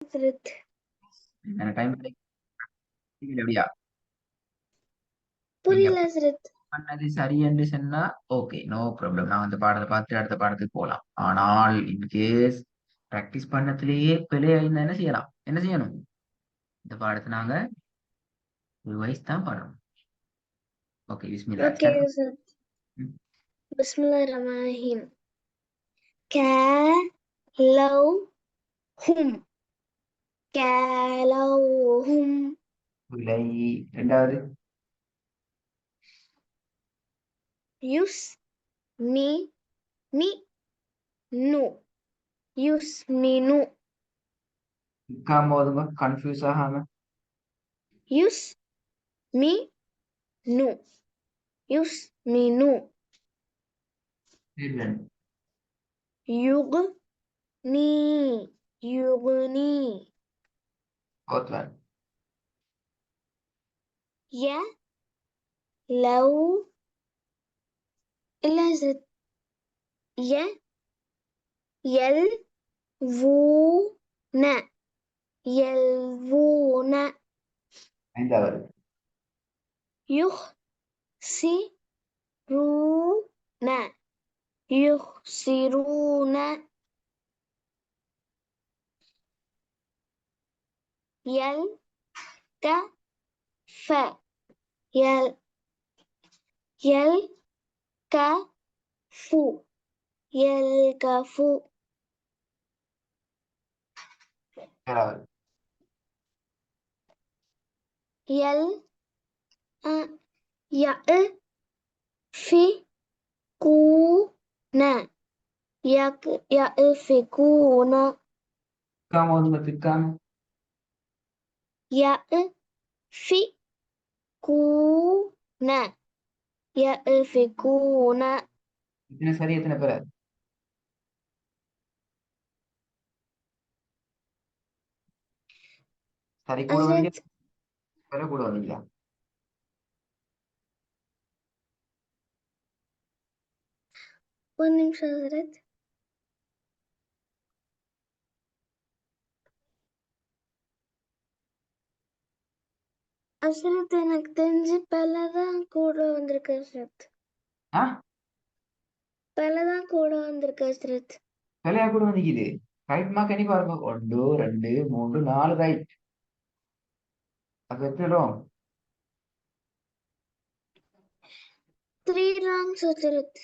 Hazrat. Time எப்படியா நீங்க புரியல ஹஸ்ரத். பண்ணது சரி என்று சொன்னா ஓகே, நோ ப்ராப்ளம். நான் அந்த பாடத்தை பார்த்து அடுத்த பாடத்துக்கு போகலாம். ஆனால் இன்கேஸ் பிராக்டிஸ் பண்ணத்திலேயே பிழையா இருந்தா என்ன செய்யலாம், என்ன செய்யணும்? இந்த பாடத்தை நாங்க ரிவைஸ் தான் பண்ணணும். ஓகே, பிஸ்மில்லா ஓகே ஸ்டார்ட். ஹஸ்ரத். பிஸ்மில்லாஹிர் ரஹ்மானிர் ரஹீம். கலௌஹும் கலௌஹும் விலை. ரெண்டாவது யுஸ்மினு யுஸ்மினு நிக்காம போதுங்க, கன்ஃபியூஸ் ஆகாம. யுஸ்மினு யுஸ்மினு யுக்னி யுக்னி Outline. யலௌ இல்ல ஹஸ்ரத். யல்வூன யல்வூன ஐந்தாவது யுஹ்சிரூன யுஹ்சிரூன யல்கஃப யல் யல்கஃபு யல்கஃபு ஏழாவது யல் யஃபிகூன யஃபிகூன நிக்காம போதுங்க, திக்காம. யஃபிகூன யஃபிகூன இத்தனை சரி, எத்தனை பேர்? சரி கூட வந்தீங்க, ஹஸ்ரத். பேர கூட வந்தீங்களா? ஒரு நிமிஷம் ஹஸ்ரத். ஹஸ்ரத் எனக்கு தெரிஞ்சு பலதான் கூட வந்திருக்கு ஹஸ்ரத். ஆ, பலதான் கூட வந்திருக்கு ஹஸ்ரத். பிழையா கூட வந்திக்குது. ரைட் மார்க் எண்ணி பாருங்க. 1 2 3 4 ரைட். அது எத்தனை? 3 wrongs ஹஸ்ரத்.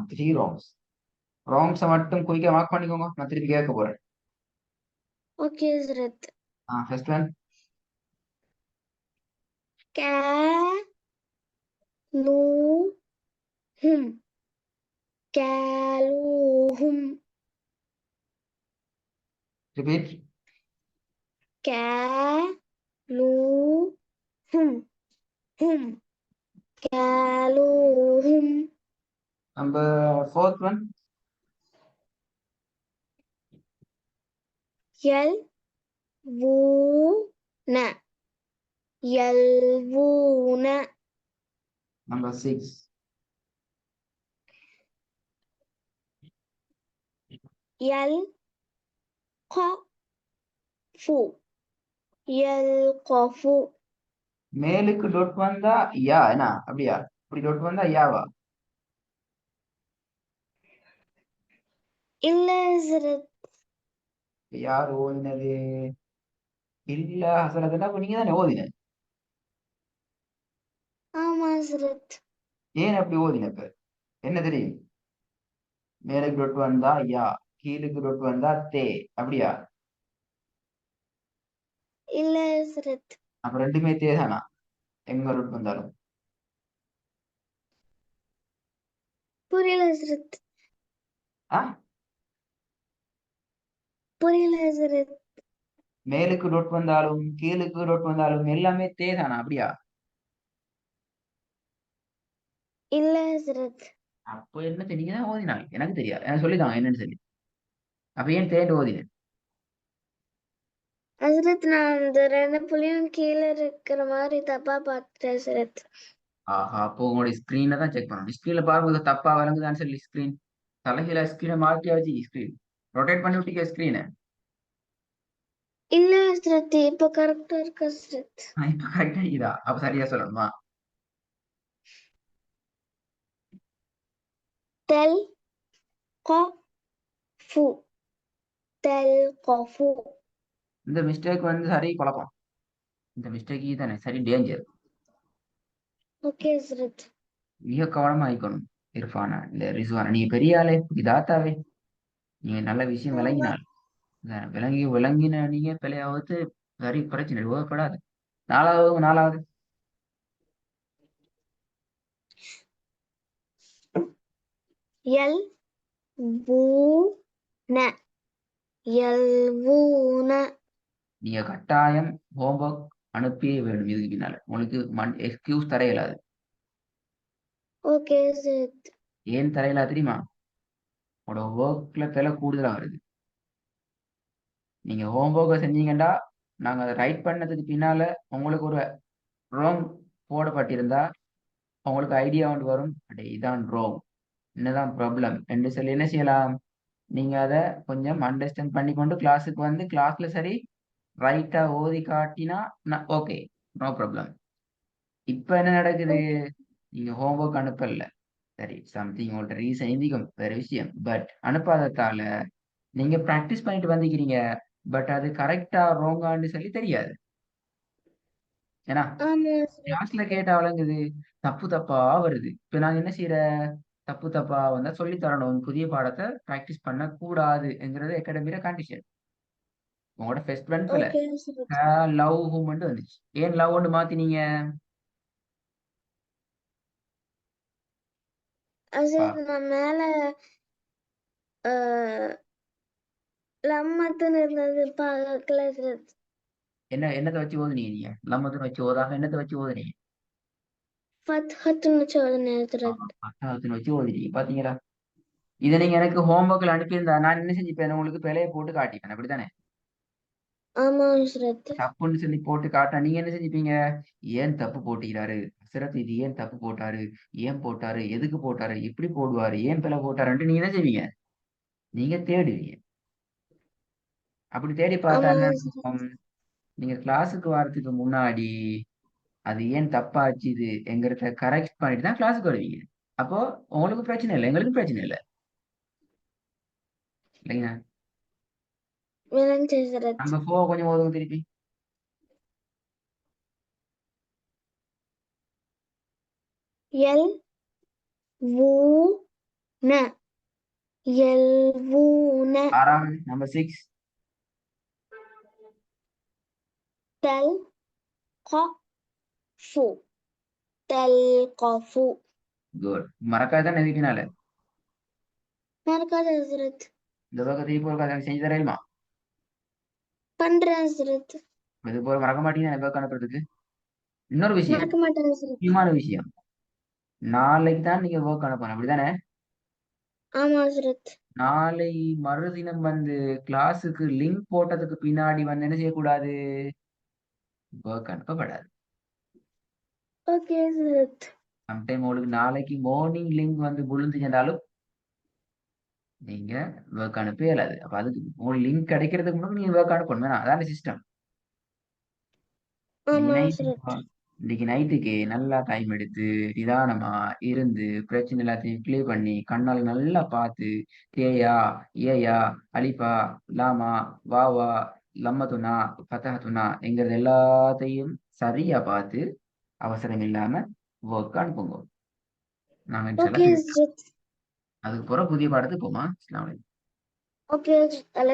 3 wrongs. wrongs மட்டும் குயிக்கா மார்க் பண்ணிக்கோங்க, நான் திருப்பி கேட்க போறேன். ஓகே ஹஸ்ரத். First one. கலூஹும் கலூஹும் ரிப்பீட். கலூஹும் ஹும் கலூஹும் நம்பர் ஃபோர்த் ஒன். யல்வூன யல்வூன நம்பர் 6. யல்கஃபு யல்கஃபு மேலுக்கு டொட் வந்தா யா என்ன, அப்படியா? இப்படி டொட் வந்தா யாவா? இல்ல ஹஸ்ரத். யார் ஓதினது? இல்ல ஹசரத், அப்ப நீங்க தானே ஓதின. ஆமா ஹஸ்ரத். ஏன் அப்படி ஓதின? இப்ப என்ன தெரியும்? மேலுக்கு டொட் வந்தா யா, கீழுக்கு டொட் வந்தா தே, அப்படியா? இல்ல ஹஸ்ரத். அப்ப ரெண்டுமே தே தானா எங்க டொட் வந்தாலும்? புரியல ஹஸ்ரத். ஆ, புரியல ஹஸ்ரத். மேலுக்கு டொட் வந்தாலும் கீழுக்கு டொட் வந்தாலும் எல்லாமே தே தானா, அப்படியா? இல்ல ஹஸ்ரத். அப்போ என்ன நீங்க தான் ஓதினாங்க, எனக்கு தெரியாது, எனக்கு சொல்லித்தாங்க என்னன்னு சொல்லி. அப்ப ஏன் தேண்டு ஓதின? ஹஸ்ரத் நான் அந்த 2 புள்ளியும் கீழே இருக்கிற மாதிரி தப்பா பார்த்துட்டேன் ஹஸ்ரத். ஆஹா, அப்போ உங்களுடைய ஸ்கிரீனை தான் செக் பண்ணணும். ஸ்கிரீன்ல பாருங்க தப்பா விளங்குதான்னு சொல்லி. ஸ்கிரீன் தலைகீழ ஸ்கிரீனை மாற்றியாச்சு. ஸ்கிரீன் ரொட்டேட் பண்ணி விட்டீங்க ஸ்கிரீனை. ஹஸ்ரத் இப்ப கரெக்டா இருக்கு ஹஸ்ரத். இப்ப கரெக்டா இதா அப்ப சரியா சொல்லணுமா? தெல் கஃபு தெல் கஃபு. இந்த மிஸ்டேக் வந்து சரி குழப்பம். இந்த மிஸ்டேக் தானே சரி டேஞ்சர். ஓகே ஹஸ்ரத். மிக கவனமா இருக்கணும். இர்ஃபானா இல்ல ரிஸ்வானா, நீங்க பெரிய ஆளு இதாத்தாவே, நீங்க நல்ல விஷயம் விளங்கினால் விளங்கின நீங்க பிழையாவது சரி பிரச்சனை உபயோகப்படாது. நாலாவது எல் வூன யல்வூன. நீங்க கட்டாயம் ஹோம்ஒர்க் அனுப்பியே வேண்டும். இதுக்கு பின்னால உங்களுக்கு எக்ஸ்கியூஸ் தர இயலாது. ஓகே ஹஸ்ரத். ஏன் தர இயலாது தெரியுமா? உங்களோட ஒர்க்ல பிழை கூடுதலா வருது. நீங்க ஹோம்ஒர்க்கை செஞ்சீங்கன்னா நாங்க அதை ரைட் பண்ணதுக்கு பின்னால உங்களுக்கு ஒரு ராங் போடப்பட்டிருந்தா உங்களுக்கு ஐடியா ஒன்று வரும், அடே இதான் ராங், என்னதான் ப்ராப்ளம் என்று சொல்லி என்ன செய்யலாம், நீங்க அதை கொஞ்சம் அண்டர்ஸ்டாண்ட் பண்ணி கொண்டு கிளாஸுக்கு வந்து கிளாஸ்ல சரி ரைட்டா ஓதி காட்டினா ஓகே, நோ ப்ராப்ளம். இப்ப என்ன நடக்குது, நீங்க ஹோம்ஒர்க் அனுப்பல சரி, சம்திங் உங்கள்ட்ட ரீசன் இந்திக்கும் வேற விஷயம், பட் அனுப்பாததால நீங்க ப்ராக்டிஸ் பண்ணிட்டு வந்திருக்கிறீங்க, பட் அது கரெக்டா ராங்கான்னு சொல்லி தெரியாது. ஏன்னா ஆமா ஹஸ்ரத். கிளாஸ்ல கேட்டா வழங்குது, தப்பு தப்பா வருது. இப்ப நாங்க என்ன செய்யற, தப்பு தப்பா வந்தா சொல்லி தரணும், புதிய பாடத்தை ப்ராக்டிஸ் பண்ண கூடாதுங்கிறது அகாடமியில கண்டிஷன். உங்களோட ஃபர்ஸ்ட் பிரின்சிபல் ஓகே ஹஸ்ரத். லவ் ஹூமெண்ட் வந்துச்சு. ஏன் லவ் ஒன்று மாத்தினீங்க? ஹஸ்ரத் நான் மேல லம்மத்துன்னு இருந்தது பார்க்கல ஹஸ்ரத். என்னத்தை வச்சு ஓதுனீங்க? நீங்க லம்மத்துன்னு வச்சு ஓதாம என்னத்தை வச்சு ஓதுனீங்க? ஃபத்ஹத்துன்னு சொல்லுங்க ஹஸ்ரத். அத்தாஹத்துன்னு வச்சு ஓதுனீங்க பாத்தீங்களா? இதை நீங்க எனக்கு ஹோம்ஒர்க்ல அனுப்பியிருந்தா நான் என்ன செஞ்சுப்பேன், உங்களுக்கு பிழைய போட்டு காட்டிப்பேன், அப்படித்தானே? ஆமா ஹஸ்ரத். தப்புன்னு சொல்லி போட்டு காட்டினா நீங்க என்ன செஞ்சுப்பீங்க, ஏன் தப்பு போட்டுக்கிறாரு சிரத், இது ஏன் தப்பு போட்டாரு, ஏன் போட்டாரு, எதுக்கு போட்டாரு, இப்படி போடுவாரு, ஏன் பிழை போட்டாருன்ட்டு நீங்க என்ன செய்வீங்க, நீங்க தேடுவீங்க. அப்படி தேடி பார்த்தா ஆமா என்ன ஹஸ்ரத். நடக்கும்? நீங்க கிளாஸுக்கு வர்றதுக்கு முன்னாடி அது ஏன் தப்பாச்சு இது எங்கிறத கரெக்ட் பண்ணிட்டு தான் கிளாஸுக்கு வருவீங்க. அப்போ உங்களுக்கு பிரச்சனை இல்லை, எங்களுக்கு பிரச்சனை இல்லை, இல்லைங்க? விளங்கு ஹஸ்ரத். நம்ம போ கொஞ்சம் ஓதுங்க திருப்பி. எல் வூன யல்வூன. ஆறாவது நம்பர் 6. தெல் கஃபு தெல் கஃபு. குட். மறக்காத தானே இதுக்குனால மறக்காத ஹஸ்ரத். இந்த பக்கம் திருப்பி ஒரு கதை செஞ்சு தரையுமா? பண்றேன் ஹஸ்ரத். இது போல மறக்க மாட்டீங்கன்னா இந்த பக்கம் அனுப்புறதுக்கு. இன்னொரு விஷயம், மறக்க மாட்டேன் ஹஸ்ரத். முக்கியமான விஷயம், நாளைக்கு தான் நீங்க ஒர்க் அனுப்பணும், அப்படிதானே? ஆமா ஹஸ்ரத். நாளை மறுதினம் வந்து கிளாஸுக்கு லிங்க் போட்டதுக்கு பின்னாடி வந்து என்ன செய்யக்கூடாது, ஒர்க் அனுப்பப்படாது. ஓகே ஹஸ்ரத். சம்டைம் உங்களுக்கு நாளைக்கு மார்னிங் லிங்க் வந்து விழுந்துச்சுனாலும் நீங்க ஒர்க் அனுப்ப இயலாது. அப்ப அதுக்கு உங்களுக்கு லிங்க் கிடைக்கிறதுக்கு முன்னாடி நீங்க ஒர்க் அனுப்பணும், வேணாம், அதான சிஸ்டம். ஆமா ஹஸ்ரத். இன்னைக்கு நைட்டுக்கு நல்லா டைம் எடுத்து நிதானமா இருந்து பிரச்சனை எல்லாத்தையும் கிளியர் பண்ணி கண்ணால் நல்லா பார்த்து தேயா, ஏயா, அலிஃபா, லாமா, வாவா, லம்மத்துனா, ஃபதஹத்துனா என்கிறது எல்லாத்தையும் சரியா பார்த்து அவசரம் இல்லாம ஒர்க் அனுப்புங்க. நாங்க இன்ஷால்லா ஓகே சொல்லிட்டோம். ஹஸ்ரத். அதுக்கு பிறகு புதிய பாடத்துக்கு போமா. அஸ்ஸலாமு அலைக்கும். ஓகே ஹஸ்ரத்.